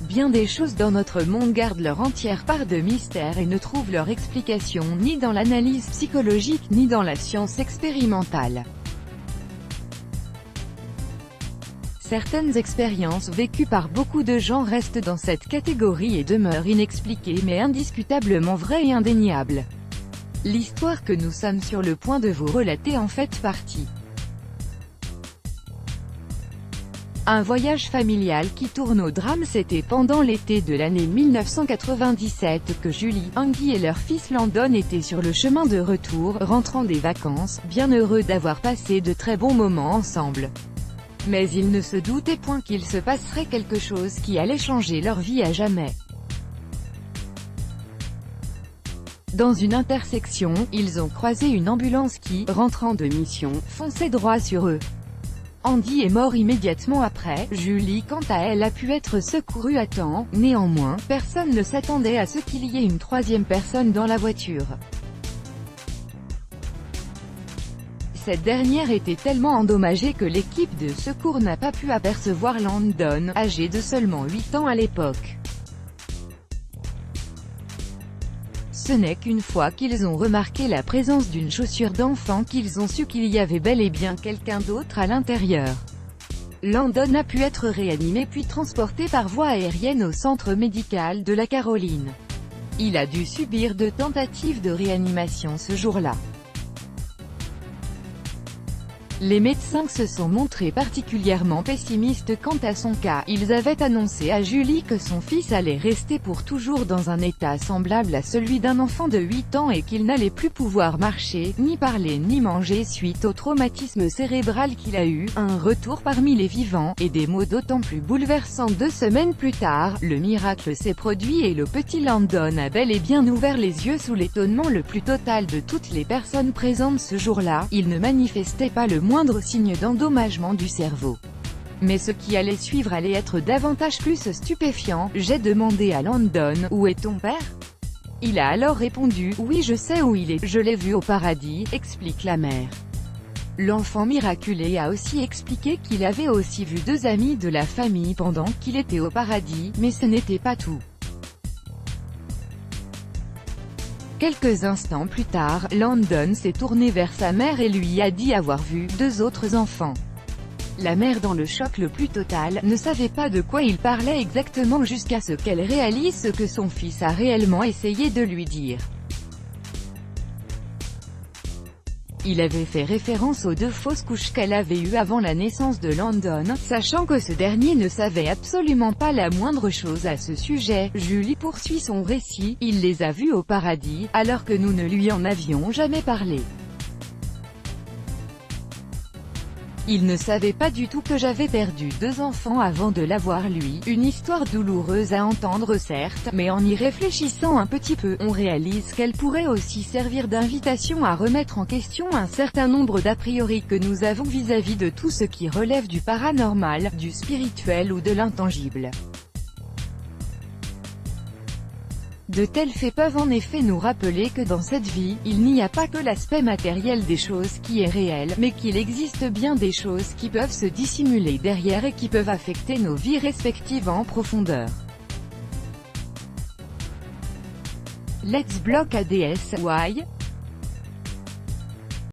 Bien des choses dans notre monde gardent leur entière part de mystère et ne trouvent leur explication ni dans l'analyse psychologique ni dans la science expérimentale. Certaines expériences vécues par beaucoup de gens restent dans cette catégorie et demeurent inexpliquées mais indiscutablement vraies et indéniables. L'histoire que nous sommes sur le point de vous relater en fait partie. Un voyage familial qui tourne au drame. C'était pendant l'été de l'année 1997 que Julie, Andy et leur fils Landon étaient sur le chemin de retour, rentrant des vacances, bien heureux d'avoir passé de très bons moments ensemble. Mais ils ne se doutaient point qu'il se passerait quelque chose qui allait changer leur vie à jamais. Dans une intersection, ils ont croisé une ambulance qui, rentrant de mission, fonçait droit sur eux. Andy est mort immédiatement après, Julie quant à elle a pu être secourue à temps, néanmoins, personne ne s'attendait à ce qu'il y ait une troisième personne dans la voiture. Cette dernière était tellement endommagée que l'équipe de secours n'a pas pu apercevoir Landon, âgé de seulement 8 ans à l'époque. Ce n'est qu'une fois qu'ils ont remarqué la présence d'une chaussure d'enfant qu'ils ont su qu'il y avait bel et bien quelqu'un d'autre à l'intérieur. Landon a pu être réanimé puis transporté par voie aérienne au centre médical de la Caroline. Il a dû subir 2 tentatives de réanimation ce jour-là. Les médecins se sont montrés particulièrement pessimistes quant à son cas. Ils avaient annoncé à Julie que son fils allait rester pour toujours dans un état semblable à celui d'un enfant de 8 ans et qu'il n'allait plus pouvoir marcher, ni parler ni manger suite au traumatisme cérébral qu'il a eu, un retour parmi les vivants, et des mots d'autant plus bouleversants. 2 semaines plus tard, le miracle s'est produit et le petit Landon a bel et bien ouvert les yeux sous l'étonnement le plus total de toutes les personnes présentes ce jour-là. Il ne manifestait pas le moindre signe d'endommagement du cerveau. Mais ce qui allait suivre allait être davantage plus stupéfiant. J'ai demandé à Landon, « Où est ton père ?» Il a alors répondu, « Oui, je sais où il est, je l'ai vu au paradis », explique la mère. L'enfant miraculé a aussi expliqué qu'il avait aussi vu 2 amis de la famille pendant qu'il était au paradis, mais ce n'était pas tout. Quelques instants plus tard, Landon s'est tourné vers sa mère et lui a dit avoir vu 2 autres enfants. La mère, dans le choc le plus total, ne savait pas de quoi il parlait exactement jusqu'à ce qu'elle réalise ce que son fils a réellement essayé de lui dire. Il avait fait référence aux 2 fausses couches qu'elle avait eues avant la naissance de Landon, sachant que ce dernier ne savait absolument pas la moindre chose à ce sujet. Julie poursuit son récit, il les a vus au paradis, alors que nous ne lui en avions jamais parlé. Il ne savait pas du tout que j'avais perdu 2 enfants avant de l'avoir lui. Une histoire douloureuse à entendre certes, mais en y réfléchissant un petit peu, on réalise qu'elle pourrait aussi servir d'invitation à remettre en question un certain nombre d'a priori que nous avons vis-à-vis de tout ce qui relève du paranormal, du spirituel ou de l'intangible. De tels faits peuvent en effet nous rappeler que dans cette vie, il n'y a pas que l'aspect matériel des choses qui est réel, mais qu'il existe bien des choses qui peuvent se dissimuler derrière et qui peuvent affecter nos vies respectives en profondeur. Let's block ADS, why?